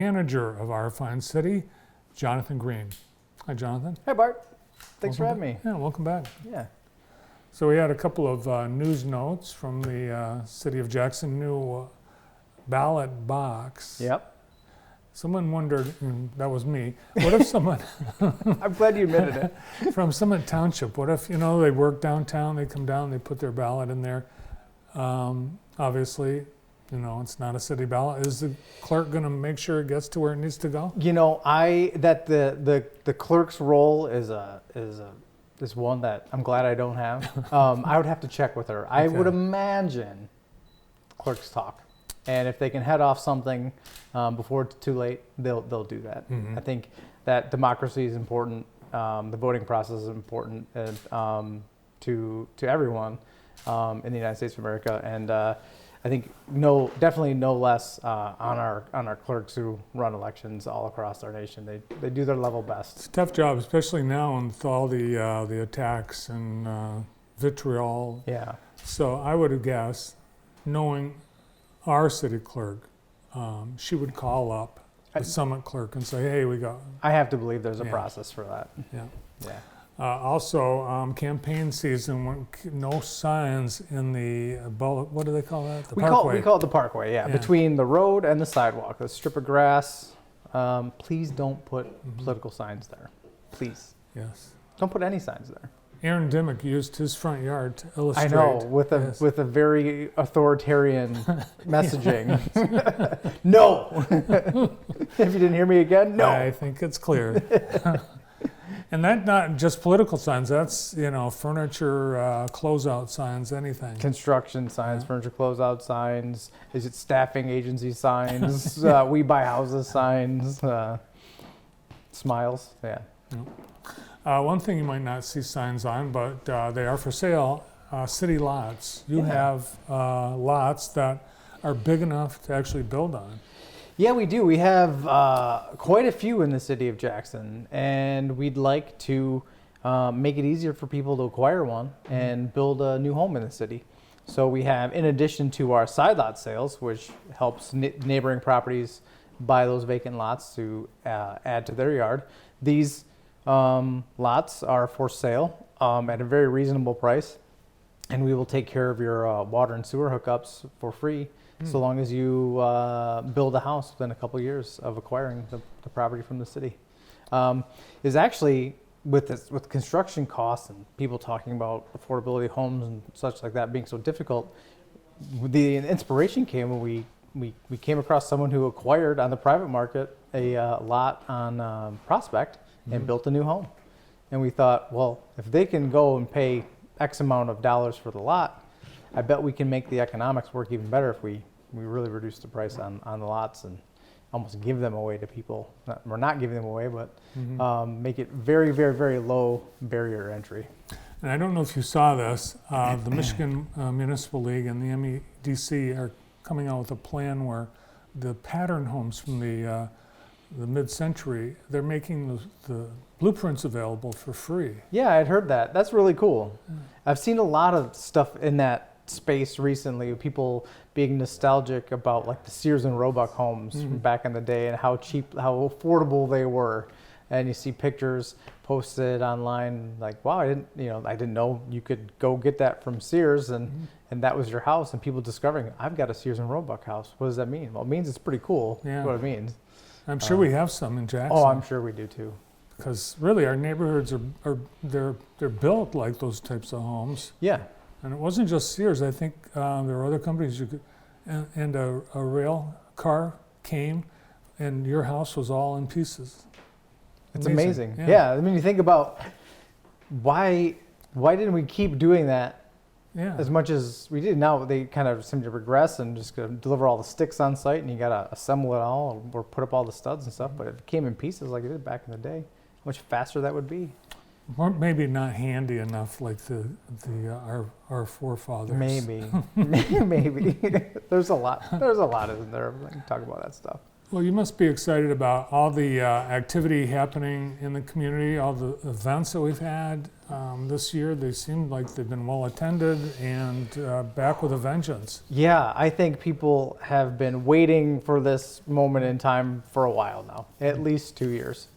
Manager of our fine city, Jonathan Greene. Hi, Jonathan. Hey, Bart. Thanks for Welcome having me. Yeah, welcome back. Yeah. So we had a couple of news notes from the City of Jackson new ballot box. Yep. Someone wondered, and that was me, what if someone I'm glad you admitted it. from Summit Township, what if, they work downtown, they come down, they put their ballot in there. Obviously, it's not a city ballot. Is the clerk going to make sure it gets to where it needs to go? The clerk's role is one that I'm glad I don't have. I would have to check with her. I would imagine clerks talk, and if they can head off something before it's too late, they'll do that. Mm-hmm. I think that democracy is important. The voting process is important to everyone in the United States of America, and I think definitely no less on our clerks who run elections all across our nation. They do their level best. It's a tough job, especially now with all the attacks and vitriol. Yeah. So I would guess, knowing our city clerk, she would call up the Summit clerk and say, "Hey, we got." I have to believe there's a process for that. Yeah. Yeah. Also, campaign season, no signs in the, what do they call that? The We parkway. call it the parkway, yeah. Between the road and the sidewalk, a strip of grass. Please don't put political signs there. Please. Yes. Don't put any signs there. Aaron Dimmick used his front yard to illustrate. I know, with a very authoritarian messaging. No! If you didn't hear me again, no! I think it's clear. And that not just political signs, that's, furniture, closeout signs, anything. Construction signs, furniture closeout signs. Is it staffing agency signs? We buy houses signs. Smiles, yeah. One thing you might not see signs on, but they are for sale, city lots. You have lots that are big enough to actually build on. Yeah, we do. We have quite a few in the city of Jackson, and we'd like to make it easier for people to acquire one and build a new home in the city. So we have, in addition to our side lot sales, which helps neighboring properties buy those vacant lots to add to their yard, these lots are for sale at a very reasonable price, and we will take care of your water and sewer hookups for free. So long as you build a house within a couple of years of acquiring the property from the city. Is actually, with construction costs and people talking about affordability of homes and such like that being so difficult, the inspiration came when we came across someone who acquired on the private market a lot on Prospect and built a new home. And we thought, well, if they can go and pay X amount of dollars for the lot, I bet we can make the economics work even better if we really reduce the price on the lots and almost give them away to people. We're not giving them away, but make it very, very, very low barrier to entry. And I don't know if you saw this, the Michigan Municipal League and the MEDC are coming out with a plan where the pattern homes from the mid-century, they're making the blueprints available for free. Yeah, I'd heard that. That's really cool. I've seen a lot of stuff in that space recently, people being nostalgic about like the Sears and Roebuck homes from back in the day and how cheap, how affordable they were. And you see pictures posted online like, wow, I didn't know you could go get that from Sears and that was your house, and people discovering, I've got a Sears and Roebuck house. What does that mean? Well, it means it's pretty cool. Yeah. That's what it means. I'm sure we have some in Jackson. Oh, I'm sure we do too. Because really our neighborhoods they're built like those types of homes. Yeah. And it wasn't just Sears. I think there are other companies you could, and a rail car came, and your house was all in pieces. It's amazing. Yeah. I mean, you think about why didn't we keep doing that as much as we did? Now they kind of seem to regress and just deliver all the sticks on site, and you got to assemble it all or put up all the studs and stuff. But if it came in pieces like it did back in the day, how much faster that would be. Or maybe not handy enough like our forefathers. Maybe. Maybe. There's a lot isn't there? We can talk about that stuff. Well, you must be excited about all the activity happening in the community, all the events that we've had this year. They seem like they've been well attended and back with a vengeance. Yeah, I think people have been waiting for this moment in time for a while now, at least 2 years,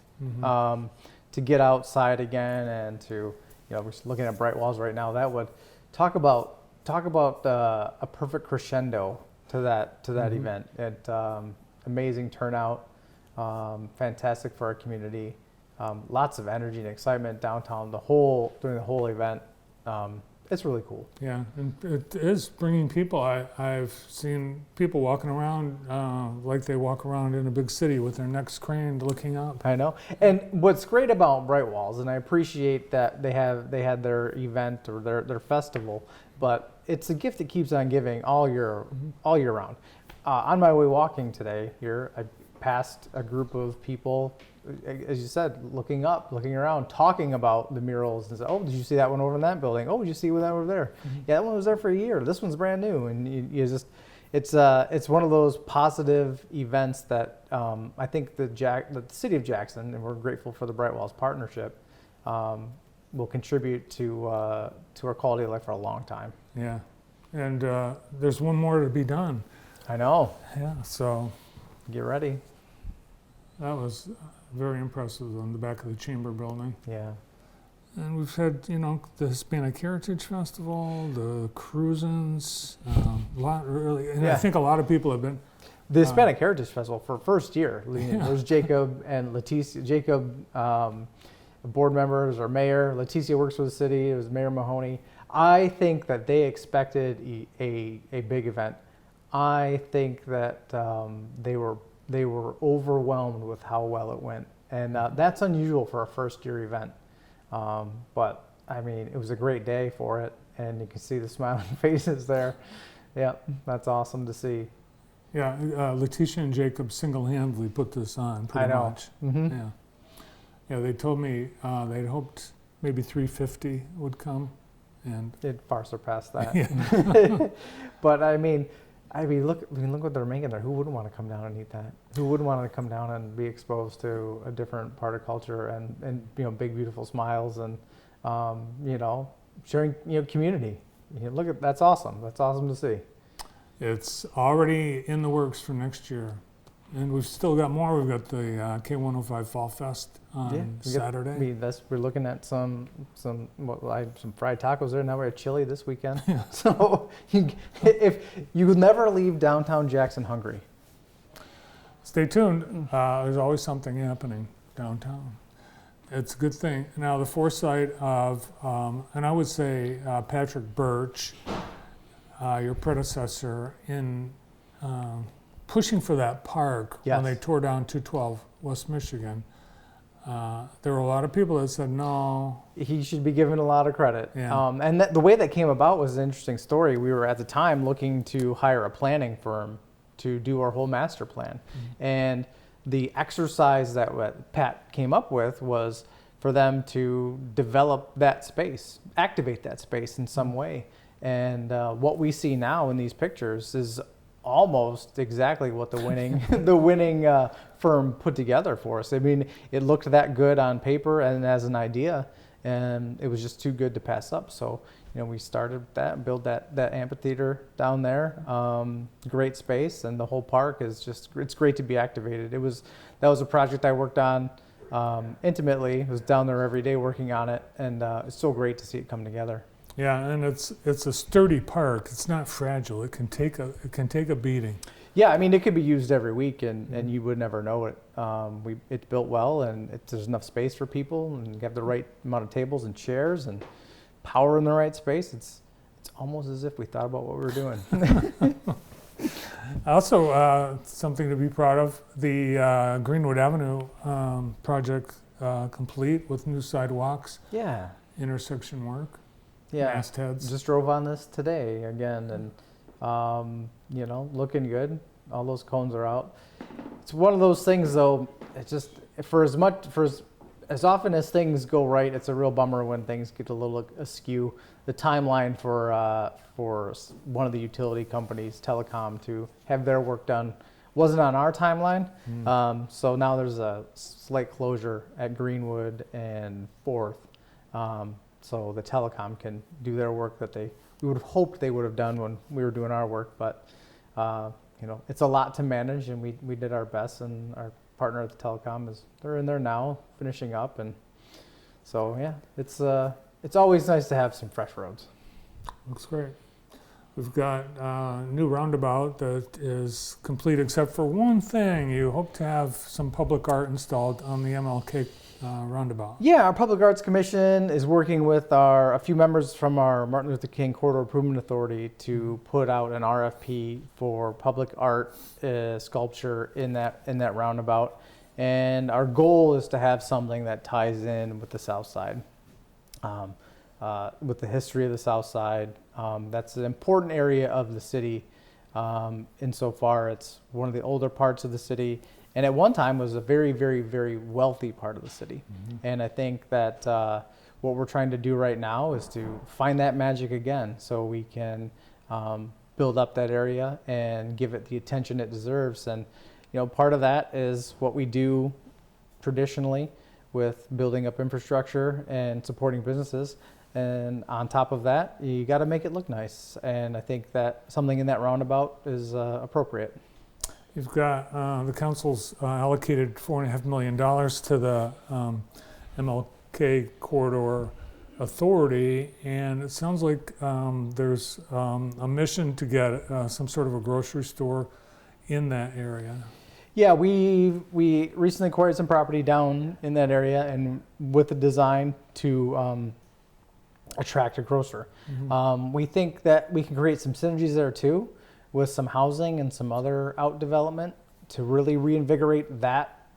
to get outside again and to, we're just looking at bright walls right now. That would talk about a perfect crescendo to that event. It amazing turnout, fantastic for our community, lots of energy and excitement downtown during the whole event. It's really cool. Yeah, and it is bringing people. I've seen people walking around like they walk around in a big city with their necks craned looking up. I know. And what's great about Bright Walls, and I appreciate that they had their event or their festival, but it's a gift that keeps on giving all year round. On my way walking today here, I passed a group of people, as you said, looking up, looking around, talking about the murals, and said, "Oh, did you see that one over in that building? Oh, did you see that over there? Yeah, that one was there for a year. This one's brand new." And you just, it's one of those positive events that I think the city of Jackson, and we're grateful for the Bright Walls partnership, will contribute to our quality of life for a long time. Yeah, and there's one more to be done. I know. Yeah, so get ready. That was very impressive on the back of the Chamber building. Yeah. And we've had, the Hispanic Heritage Festival, the cruisins, a lot really, and I think a lot of people have been. The Hispanic Heritage Festival for first year. There's Jacob and Leticia. Jacob, board members or mayor. Leticia works for the city. It was Mayor Mahoney. I think that they expected a big event. I think that they were overwhelmed with how well it went, and that's unusual for a first year event. But I mean, it was a great day for it, and you can see the smiling faces there. Yeah, that's awesome to see. Yeah, Leticia and Jacob single-handedly put this on pretty much. Mm-hmm. Yeah, they told me they'd hoped maybe 350 would come, and it far surpassed that. Yeah. But I mean, look what they're making there. Who wouldn't want to come down and eat that? Who wouldn't want to come down and be exposed to a different part of culture and big beautiful smiles and sharing community. Look at that's awesome. That's awesome to see. It's already in the works for next year, and we've still got more. We've got the K105 Fall Fest on Saturday. We're looking at some fried tacos there. Now we have chili this weekend. Yeah. So if you will never leave downtown Jackson hungry. Stay tuned. There's always something happening downtown. It's a good thing. Now the foresight of, and I would say Patrick Birch, your predecessor, in pushing for that park when they tore down 212 West Michigan. There were a lot of people that said no. He should be given a lot of credit. Yeah. And the way that came about was an interesting story. We were at the time looking to hire a planning firm to do our whole master plan. Mm-hmm. And the exercise that Pat came up with was for them to develop that space, activate that space in some way. And what we see now in these pictures is almost exactly what the winning firm put together for us. I mean, it looked that good on paper and as an idea, and it was just too good to pass up. So, we started that, build that amphitheater down there. Great space, and the whole park is it's great to be activated. That was a project I worked on intimately. I was down there every day working on it, and it's so great to see it come together. Yeah, and it's a sturdy park. It's not fragile. It can take a beating. Yeah, I mean, it could be used every week, and you would never know it. It's built well, and there's enough space for people, and you have the right amount of tables and chairs, and power in the right space. It's almost as if we thought about what we were doing. Also, something to be proud of: the Greenwood Avenue project complete with new sidewalks. Yeah. Intersection work. Yeah, mastheads. Just drove on this today again, and looking good. All those cones are out. It's one of those things, though. It's just as often as things go right, it's a real bummer when things get a little askew. The timeline for one of the utility companies, Telecom, to have their work done wasn't on our timeline. Mm. So now there's a slight closure at Greenwood and 4th. So the telecom can do their work that we would have hoped they would have done when we were doing our work. But, it's a lot to manage, and we did our best, and our partner at the telecom they're in there now finishing up. And so, yeah, it's always nice to have some fresh roads. Looks great. We've got a new roundabout that is complete except for one thing. You hope to have some public art installed on the MLK roundabout. Yeah, our Public Arts Commission is working with a few members from our Martin Luther King Corridor Improvement Authority to put out an RFP for public art sculpture in that roundabout. And our goal is to have something that ties in with the South Side, with the history of the South Side. That's an important area of the city. Insofar, it's one of the older parts of the city, and at one time was a very, very, very wealthy part of the city. Mm-hmm. And I think that what we're trying to do right now is to find that magic again, so we can build up that area and give it the attention it deserves. And part of that is what we do traditionally with building up infrastructure and supporting businesses. And on top of that, you got to make it look nice. And I think that something in that roundabout is appropriate. You've got the council's allocated $4.5 million to the MLK Corridor Authority, and it sounds like there's a mission to get some sort of a grocery store in that area. Yeah, we recently acquired some property down in that area, and with the design to attract a grocer. Mm-hmm. We think that we can create some synergies there too, with some housing and some other out development to really reinvigorate that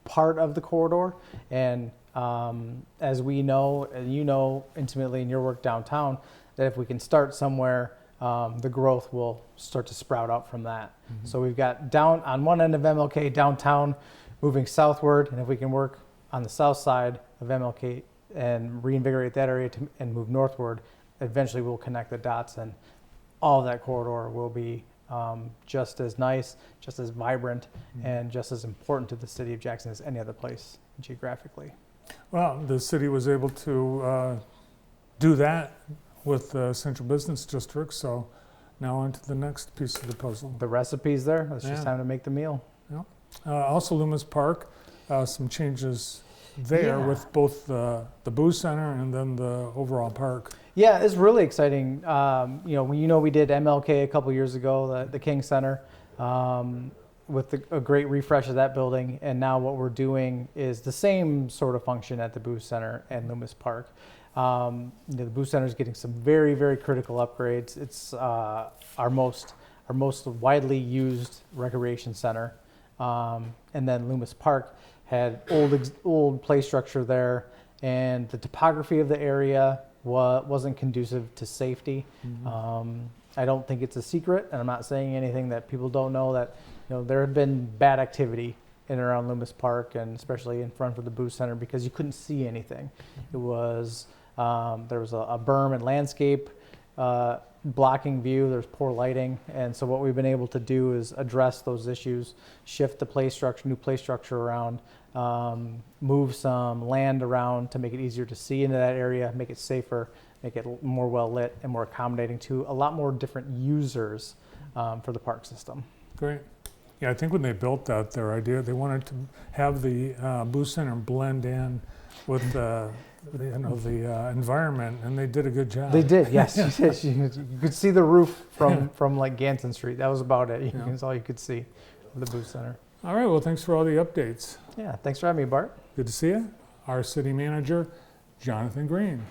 part of the corridor. And as we know, and you know intimately in your work downtown, that if we can start somewhere, the growth will start to sprout out from that. Mm-hmm. So we've got down on one end of MLK downtown moving southward, and if we can work on the south side of MLK and reinvigorate that area and move northward, eventually we'll connect the dots, and all of that corridor will be just as nice, just as vibrant, mm-hmm. and just as important to the city of Jackson as any other place geographically. Well, the city was able to do that with the central business district, so now on to the next piece of the puzzle. The recipe's there. It's just time to make the meal. Yeah. Also, Loomis Park, some changes there with both the booze center and then the overall park. Yeah, it's really exciting. We did MLK a couple years ago, the King Center, with a great refresh of that building. And now what we're doing is the same sort of function at the booze center and Loomis Park. The booze center is getting some very, very critical upgrades. It's our most widely used recreation center. And then Loomis Park had old play structure there, and the topography of the area wasn't conducive to safety. Mm-hmm. I don't think it's a secret, and I'm not saying anything that people don't know, that there had been bad activity in and around Loomis Park, and especially in front of the booze center, because you couldn't see anything. It was there was a berm and landscape blocking view. There's poor lighting, and so what we've been able to do is address those issues, shift the new play structure around, move some land around to make it easier to see into that area, make it safer, make it more well lit and more accommodating to a lot more different users for the park system. Great. Yeah, I think when they built that, their idea, they wanted to have the booze center blend in with the environment, and they did a good job. They did, yes. You could see the roof from like Ganson Street. That was about it. That's all you could see of the booze center. All right, well, thanks for all the updates. Yeah, thanks for having me, Bart. Good to see you. Our city manager, Jonathan Greene.